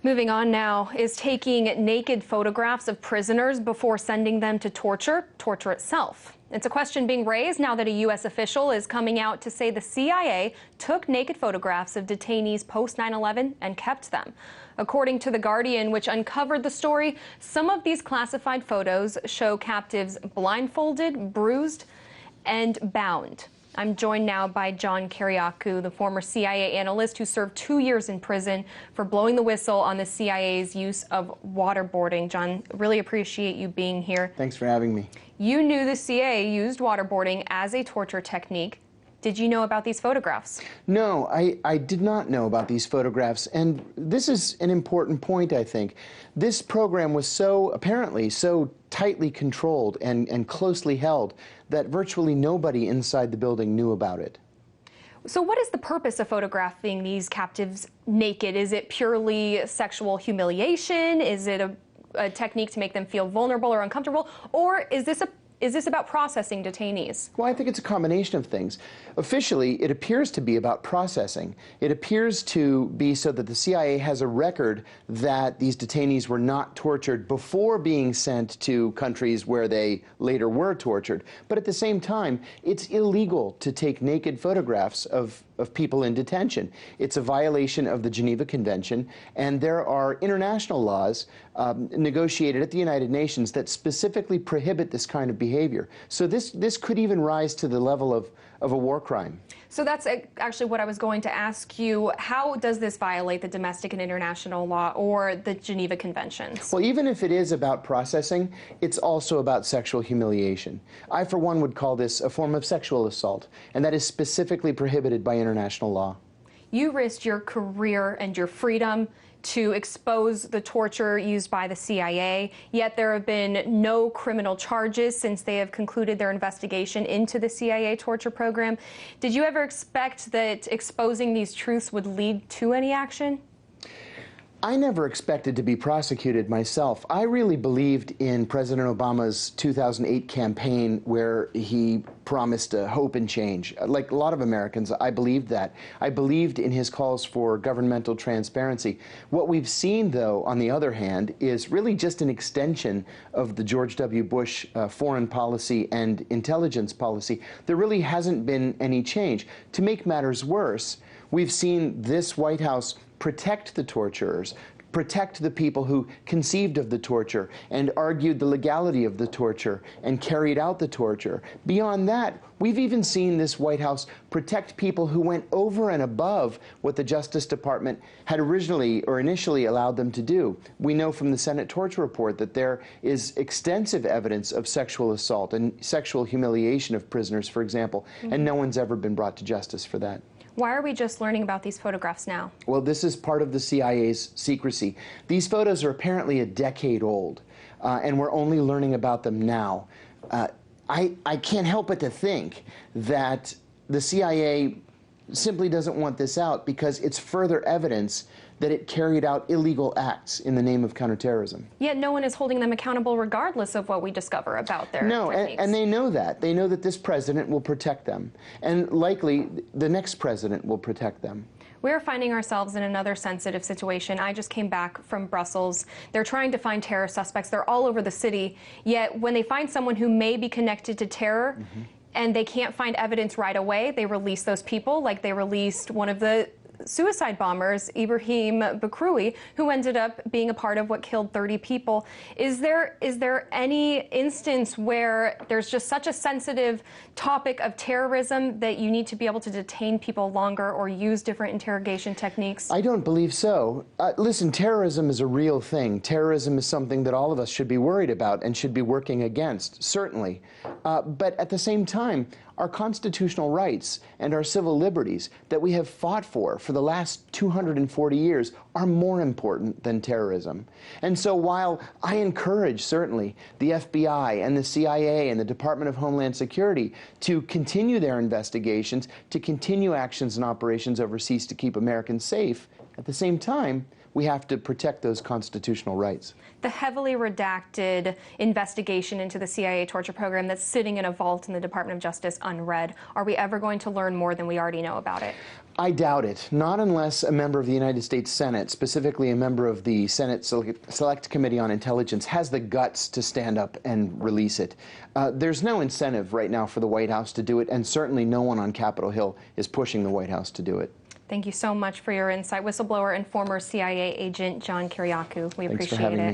Moving on now is taking naked photographs of prisoners before sending them to torture itself. It's a question being raised now that a U.S. official is coming out to say the CIA took naked photographs of detainees post 9/11 and kept them. According to The Guardian, which uncovered the story, some of these classified photos show captives blindfolded, bruised, and bound. I'm joined now by John Kiriakou, the former CIA analyst who served 2 years in prison for blowing the whistle on the CIA's use of waterboarding. John, really appreciate you being here. Thanks for having me. You knew the CIA used waterboarding as a torture technique. Did you know about these photographs? No, I did not know about these photographs, and this is an important point, I think. This program was apparently so tightly controlled and closely held that virtually nobody inside the building knew about it. So what is the purpose of photographing these captives naked? Is it purely sexual humiliation? Is it a technique to make them feel vulnerable or uncomfortable? Or is this about processing detainees? Well, I think it's a combination of things. Officially, it appears to be about processing. It appears to be so that the CIA has a record that these detainees were not tortured before being sent to countries where they later were tortured. But at the same time, it's illegal to take naked photographs of people in detention. It's a violation of the Geneva Convention, and there are international laws negotiated at the United Nations that specifically prohibit this kind of behavior. So this could even rise to the level of a war crime. So that's actually what I was going to ask you. How does this violate the domestic and international law or the Geneva Conventions? Well, even if it is about processing, it's also about sexual humiliation. I, for one, would call this a form of sexual assault, and that is specifically prohibited by international law. You risked your career and your freedom to expose the torture used by the CIA, yet there have been no criminal charges since they have concluded their investigation into the CIA torture program. Did you ever expect that exposing these truths would lead to any action? I never expected to be prosecuted myself. I really believed in President Obama's 2008 campaign where he promised hope and change. Like a lot of Americans, I believed that. I believed in his calls for governmental transparency. What we've seen, though, on the other hand, is really just an extension of the George W. Bush foreign policy and intelligence policy. There really hasn't been any change. To make matters worse, we've seen this White House protect the torturers, protect the people who conceived of the torture and argued the legality of the torture and carried out the torture. Beyond that, we've even seen this White House protect people who went over and above what the Justice Department had originally or initially allowed them to do. We know from the Senate torture report that there is extensive evidence of sexual assault and sexual humiliation of prisoners, for example, and no one's ever been brought to justice for that. Why are we just learning about these photographs now? Well, this is part of the CIA's secrecy. These photos are apparently a decade old, and we're only learning about them now. I can't help but to think that the CIA simply doesn't want this out because it's further evidence that it carried out illegal acts in the name of counterterrorism. Yet no one is holding them accountable regardless of what we discover about their techniques. And they know that. They know that this president will protect them, and likely the next president will protect them. We're finding ourselves in another sensitive situation. I just came back from Brussels. They're trying to find terror suspects. They're all over the city. Yet when they find someone who may be connected to terror, and they can't find evidence right away, they release those people, like they released one of the suicide bombers, Ibrahim Bakroui, who ended up being a part of what killed 30 people. Is there any instance where there's just such a sensitive topic of terrorism that you need to be able to detain people longer or use different interrogation techniques? I don't believe so. Listen, terrorism is a real thing. Terrorism is something that all of us should be worried about and should be working against, certainly. But at the same time, our constitutional rights and our civil liberties that we have fought for the last 240 years are more important than terrorism. And so while I encourage, certainly, the FBI and the CIA and the Department of Homeland Security to continue their investigations, to continue actions and operations overseas to keep Americans safe, at the same time, we have to protect those constitutional rights. The heavily redacted investigation into the CIA torture program that's sitting in a vault in the Department of Justice unread. Are we ever going to learn more than we already know about it? I doubt it. Not unless a member of the United States Senate, specifically a member of the Senate Select Committee on Intelligence, has the guts to stand up and release it. There's no incentive right now for the White House to do it, and certainly no one on Capitol Hill is pushing the White House to do it. Thank you so much for your insight. Whistleblower and former CIA agent John Kiriakou. We appreciate it. Thanks for having me.